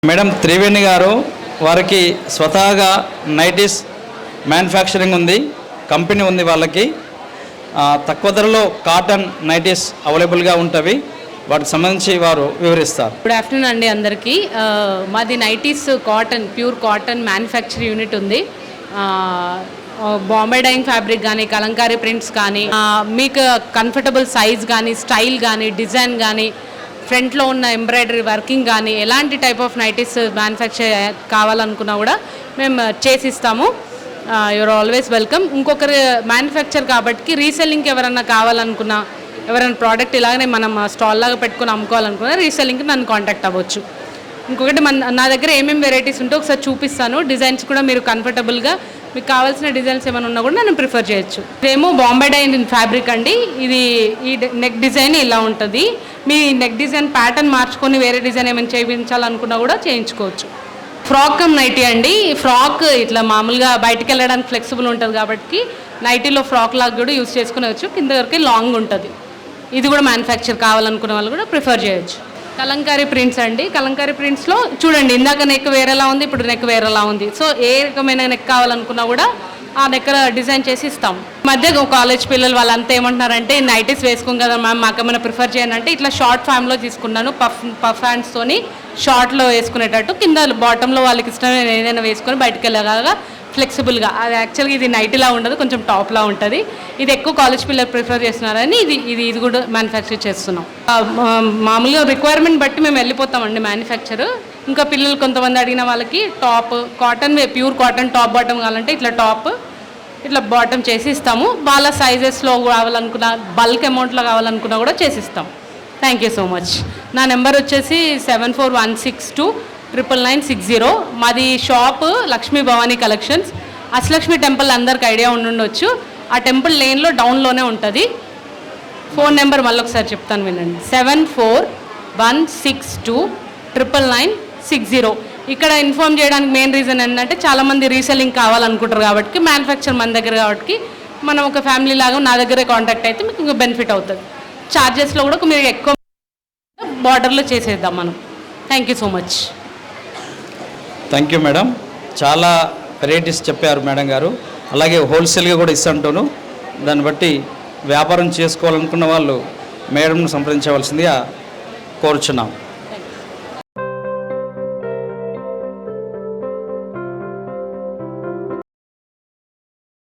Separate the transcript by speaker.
Speaker 1: Madam Triveni గారు వారికి స్వతహాగా నైటీస్ మ్యానుఫ్యాక్చరింగ్ ఉంది, కంపెనీ ఉంది. వాళ్ళకి తక్కువ ధరలో కాటన్ నైటీస్ అవైలబుల్గా ఉంటవి. వాటికి సంబంధించి వారు వివరిస్తారు.
Speaker 2: గుడ్ ఆఫ్టర్నూన్ అండి అందరికీ. మాది nighties cotton, pure cotton manufacture unit ఉంది. బాంబే డైయింగ్ ఫ్యాబ్రిక్ కానీ, కలంకారీ ప్రింట్స్ కానీ, మీకు కంఫర్టబుల్ సైజ్ కానీ, స్టైల్ కానీ, డిజైన్ కానీ, ఫ్రంట్లో ఉన్న ఎంబ్రాయిడరీ వర్కింగ్ కానీ, ఎలాంటి టైప్ ఆఫ్ నైటీస్ మ్యానుఫ్యాక్చర్ కావాలనుకున్నా కూడా మేము చేసిస్తాము. You are always welcome. ఇంకొకరు మ్యానుఫ్యాక్చర్ కాబట్టి రీసెల్లింగ్కి ఎవరన్నా కావాలనుకున్నా, ఎవరైనా ప్రోడక్ట్ ఇలాగనే మనం స్టాల్ లాగా పెట్టుకుని అమ్ముకోవాలనుకున్నా రీసెల్లింగ్కి నన్ను కాంటాక్ట్ అవ్వచ్చు. ఇంకొకటి నా దగ్గర ఏమేమి వెరైటీస్ ఉంటే ఒకసారి చూపిస్తాను. డిజైన్స్ కూడా మీరు కంఫర్టబుల్గా మీకు కావాల్సిన డిజైన్స్ ఏమైనా ఉన్నా కూడా నేను ప్రిఫర్ చేయొచ్చు. ఇదేమో బాంబే డైయింగ్ ఫ్యాబ్రిక్ అండి. ఈ నెక్ డిజైన్ ఇలా ఉంటుంది. మీ నెక్ డిజైన్ ప్యాటర్న్ మార్చుకొని వేరే డిజైన్ ఏమైనా చేయించాలనుకున్నా కూడా చేయించుకోవచ్చు. ఫ్రాక్ కమ్ నైటీ అండి. ఫ్రాక్ ఇట్లా మామూలుగా బయటికి వెళ్ళడానికి ఫ్లెక్సిబుల్ ఉంటుంది కాబట్టి నైటీలో ఫ్రాక్ లాగా కూడా యూజ్ చేసుకునేవచ్చు. కింద వరకు లాంగ్ ఉంటుంది. ఇది కూడా మ్యానుఫ్యాక్చర్ కావాలనుకునే వాళ్ళు కూడా ప్రిఫర్ చేయొచ్చు. కలంకారీ ప్రింట్స్ అండి. కలంకారీ ప్రింట్స్లో చూడండి, ఇందాక నెక్ వేరేలా ఉంది, ఇప్పుడు నెక్ వేరేలా ఉంది. సో ఏ రకమైన నెక్ కావాలనుకున్నా కూడా ఆ నెక్ డిజైన్ చేసి ఇస్తాం. మధ్య కాలేజ్ పిల్లలు వాళ్ళంతా ఏమంటున్నారంటే నైటీస్ వేసుకోం కదా మ్యామ్, మాకేమైనా ప్రిఫర్ చేయండి అంటే ఇట్లా షార్ట్ ఫ్యామ్లో తీసుకున్నాను. పఫ్ హ్యాండ్స్తోని షార్ట్లో వేసుకునేటట్టు, కింద బాటంలో వాళ్ళకి ఇష్టమైన ఏదైనా వేసుకొని బయటకు వెళ్ళగా ఫ్లెక్సిబుల్గా. అది యాక్చువల్గా ఇది నైటీలా ఉండదు, కొంచెం టాప్లా ఉంటుంది. ఇది ఎక్కువ కాలేజ్ పిల్లలు ప్రిఫర్ చేస్తున్నారని ఇది కూడా మ్యానుఫ్యాక్చర్ చేస్తున్నాం. మామూలుగా రిక్వైర్మెంట్ బట్టి మేము వెళ్ళిపోతామండి మ్యానుఫ్యాక్చర్. ఇంకా పిల్లలు కొంతమంది అడిగిన వాళ్ళకి top cotton, pure cotton top bottom కావాలంటే ఇట్లా టాప్ ఇట్లా బాటమ్ చేసి ఇస్తాము. వాళ్ళ సైజెస్లో కావాలనుకున్నా, బల్క్ అమౌంట్లో కావాలనుకున్నా కూడా చేసిస్తాం. Thank you so much. నా నెంబర్ వచ్చేసి 7416299960. మాది shop Lakshmi Bhavani collections, Ashtalakshmi temple అందరికి ఐడియా ఉండుండొచ్చు. ఆ టెంపుల్ లేన్లో డౌన్లోనే ఉంటుంది. ఫోన్ నెంబర్ మళ్ళీ ఒకసారి చెప్తాను వినండి, 7416299960. ఇక్కడ ఇన్ఫార్మ్ చేయడానికి మెయిన్ రీజన్ ఏంటంటే చాలామంది రీసెల్లింగ్ కావాలనుకుంటారు కాబట్టి, మ్యానుఫ్యాక్చర్ మన దగ్గర కాబట్టి మనం ఒక ఫ్యామిలీ లాగా నా దగ్గరే కాంటాక్ట్ అయితే మీకు ఇంకా బెనిఫిట్ అవుతుంది. ఛార్జెస్లో కూడా మీరు ఎక్కువ బార్డర్లో చేసేద్దాం మనం. Thank you so much.
Speaker 1: Thank you madam. చాలా వెరైటీస్ చెప్పారు మేడం గారు. అలాగే హోల్సేల్గా కూడా ఇస్తుంటాను. దాన్ని బట్టి వ్యాపారం చేసుకోవాలనుకున్న వాళ్ళు మేడంను సంప్రదించవలసిందిగా కోరుచున్నాం.